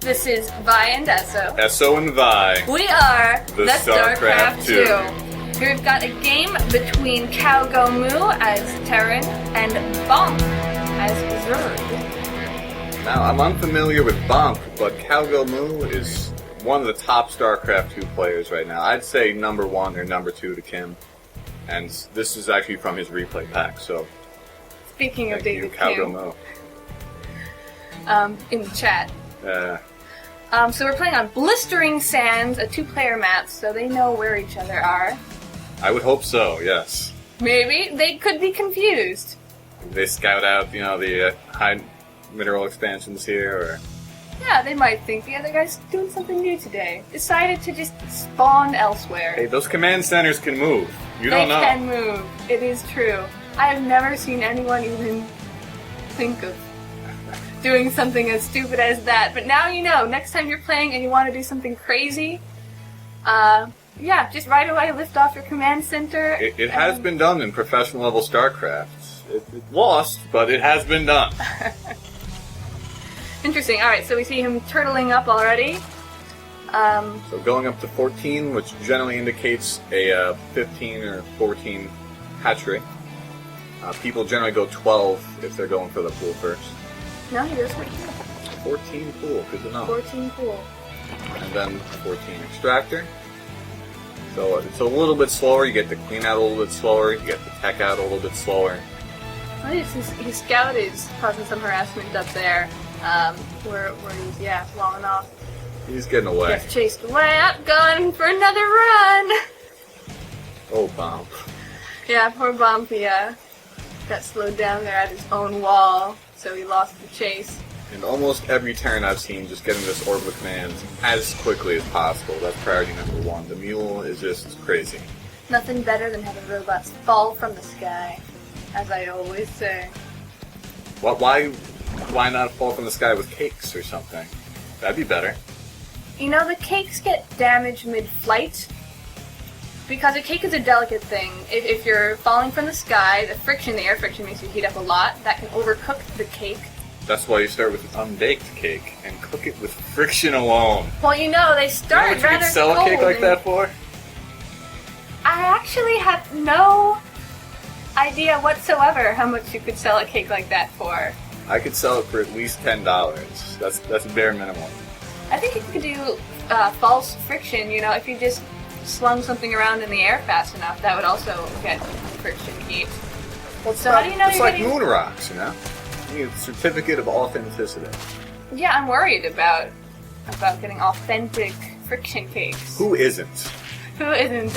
This is Vi and Esso. Esso and Vi. We are the StarCraft 2. Here we've got a game between CowGoMoo as Terran and BOMP as Zerg. Now, I'm unfamiliar with BOMP, but CowGoMoo is one of the top StarCraft 2 players right now. I'd say number 1 or number 2 to Kim. And this is actually from his replay pack, so Speaking of thank you, David Kim, CowGoMoo. in the chat. Yeah. So we're playing on Blistering Sands, a 2-player map, so they know where each other are. I would hope so, yes. Maybe. They could be confused. They scout out, the high mineral expansions here, or... Yeah, they might think the other guy's doing something new today. Decided to just spawn elsewhere. Hey, those command centers can move. You don't know. They can move. It is true. I have never seen anyone even think of doing something as stupid as that. But now you know. Next time you're playing and you want to do something crazy, yeah, just right away lift off your command center. It has been done in professional level StarCraft. It lost, but it has been done. Interesting. Alright, so we see him turtling up already. So going up to 14, which generally indicates a 15 or 14 hatch rate. People generally go 12 if they're going for the pool first. No, he goes for 14 pool, good to know. 14 pool. And then 14 extractor. So it's a little bit slower. You get the clean out a little bit slower. You get the tech out a little bit slower. Well, his scout is causing some harassment up there. Where he's, blowing off. He's getting away. Gets chased away. Up, going for another run. Oh, BOMP. Yeah, poor BOMP, got slowed down there at his own wall, so he lost the chase. And almost every turn I've seen just getting this orbital command as quickly as possible. That's priority number 1. The mule is just crazy. Nothing better than having robots fall from the sky, as I always say. Why not fall from the sky with cakes or something? That'd be better. You know, the cakes get damaged mid-flight. Because a cake is a delicate thing. If you're falling from the sky, the air friction makes you heat up a lot. That can overcook the cake. That's why you start with an unbaked cake and cook it with friction alone. Well, you know, they start You know what you rather could sell a cake like that for? I actually have no idea whatsoever how much you could sell a cake like that for. I could sell it for at least $10. That's bare minimum. I think you could do false friction, if you just slung something around in the air fast enough, that would also get friction heat. Well, so how do you know it's you're like getting... moon rocks, You need a certificate of authenticity. Yeah, I'm worried about getting authentic friction cakes. Who isn't? Who isn't?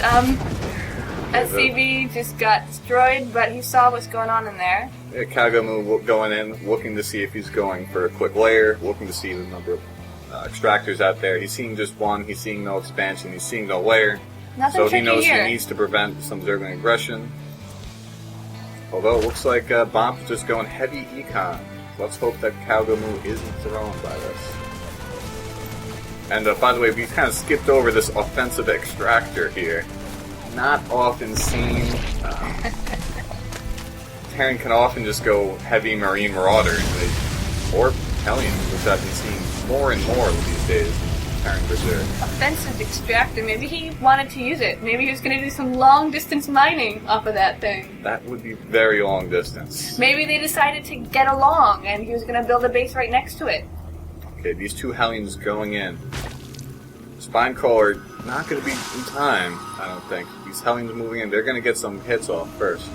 SCV just got destroyed, but he saw what's going on in there. Yeah, CowGoMoo going in, looking to see if he's going for a quick layer, looking to see the number of extractors out there. He's seeing just one, he's seeing no expansion, he's seeing no layer. Nothing so he knows here. he needs to prevent some Zergling aggression. Although it looks like BOMP is just going heavy econ. Let's hope that CowGoMoo isn't thrown by this. And by the way, we kind of skipped over this offensive extractor here. Not often seen. Terran can often just go heavy Marine Marauder, or Hellion, which I've been seeing more and more these days. Terran Berserk. Offensive extractor. Maybe he wanted to use it. Maybe he was going to do some long distance mining off of that thing. That would be very long distance. Maybe they decided to get along, and he was going to build a base right next to it. Okay, these 2 Hellions going in. Spinecrawler not going to be in time, I don't think. These Hellions moving in, they're going to get some hits off first.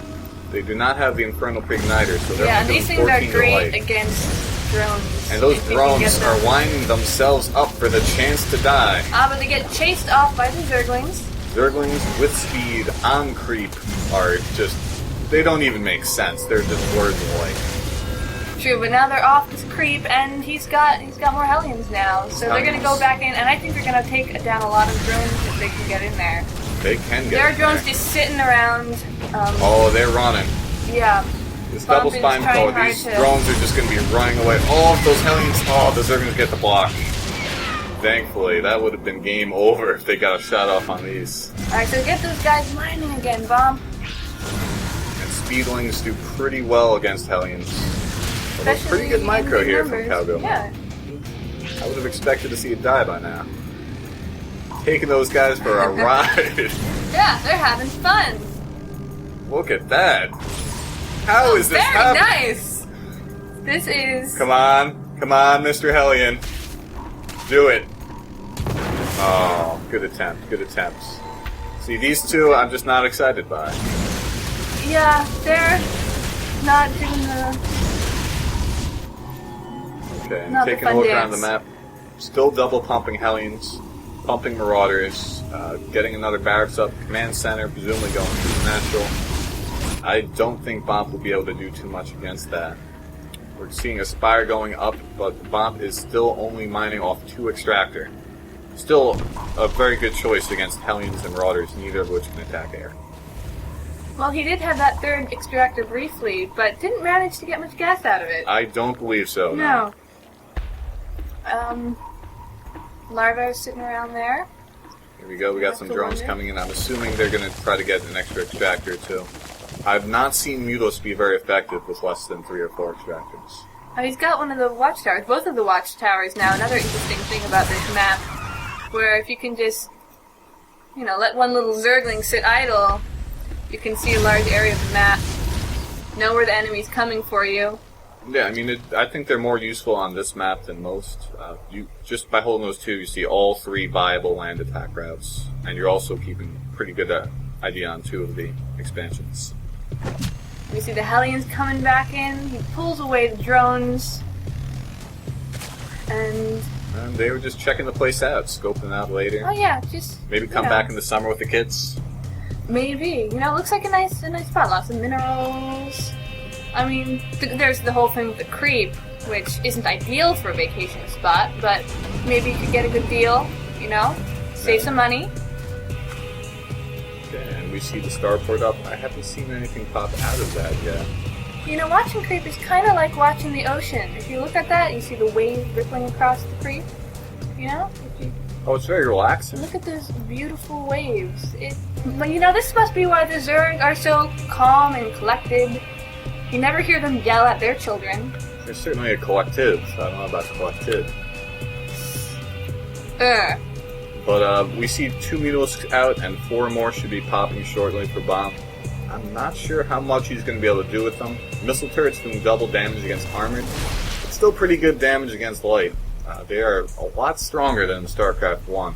They do not have the Infernal Pre-Igniter, so they're and only these doing things are 14 to great light. against drones. And those if you can get drones them. are winding themselves up for the chance to die. But they get chased off by the Zerglings. Zerglings with speed on creep are just... they don't even make sense. They're just words of light. True, but now they're off this creep, and he's got more Hellions now. So they're going to go back in, and I think they're going to take down a lot of drones if they can get in there. They can get There are in drones there. just sitting around. Oh, they're running. Yeah. This double Bump is spine trying call, hard these to- drones are just going to be running away. Oh, if those Hellions... oh, the Zerglings get the block. Thankfully, that would have been game over if they got a shot off on these. Alright, so get those guys mining again, BOMP. And Speedlings do pretty well against Hellions. Although pretty good micro here from CowGoMoo. Yeah. I would have expected to see it die by now. Taking those guys for a ride. Yeah, they're having fun. Look at that. How is this Very happening? nice. This is... Come on, Mr. Hellion. Do it. Oh, good attempt, good attempts. See, these two I'm just not excited by. Yeah, they're not doing the... Okay, I'm Not the taking a fun look dance. around the map. Still double pumping Hellions, pumping Marauders, getting another barracks up, command center, presumably going to natural. I don't think BOMP will be able to do too much against that. We're seeing a Spire going up, but BOMP is still only mining off 2 Extractor. Still a very good choice against Hellions and Marauders, neither of which can attack air. Well, he did have that 3rd extractor briefly, but didn't manage to get much gas out of it. I don't believe so, No. Larvae sitting around there. Here we go, we got some drones coming in. I'm assuming they're going to try to get an extra Extractor too. I've not seen Mutos be very effective with less than 3 or 4 Extractors. Oh, he's got one of the watchtowers, both of the watchtowers now. Another interesting thing about this map, where if you can just, let one little Zergling sit idle, you can see a large area of the map, know where the enemy's coming for you. Yeah, I mean, I think they're more useful on this map than most. You just by holding those 2, you see all 3 viable land attack routes, and you're also keeping pretty good idea on 2 of the expansions. We see the Hellions coming back in. He pulls away the drones, and they were just checking the place out, scoping it out later. oh yeah, just Maybe come back in the summer with the kids. maybe. It looks like a nice spot. Lots of minerals. I mean, there's the whole thing with the creep, which isn't ideal for a vacation spot, but maybe you could get a good deal, save some money. Okay, and we see the starport up. I haven't seen anything pop out of that yet. Watching creep is kind of like watching the ocean. If you look at that, you see the wave rippling across the creep. Oh, it's very relaxing. Look at those beautiful waves. This must be why the Zerg are so calm and collected. You never hear them yell at their children. There's certainly a collective. I don't know about the collective. But we see 2 Mutos out, and 4 more should be popping shortly for BOMP. I'm not sure how much he's going to be able to do with them. Missile turrets doing double damage against armored. It's still pretty good damage against light. They are a lot stronger than StarCraft 1.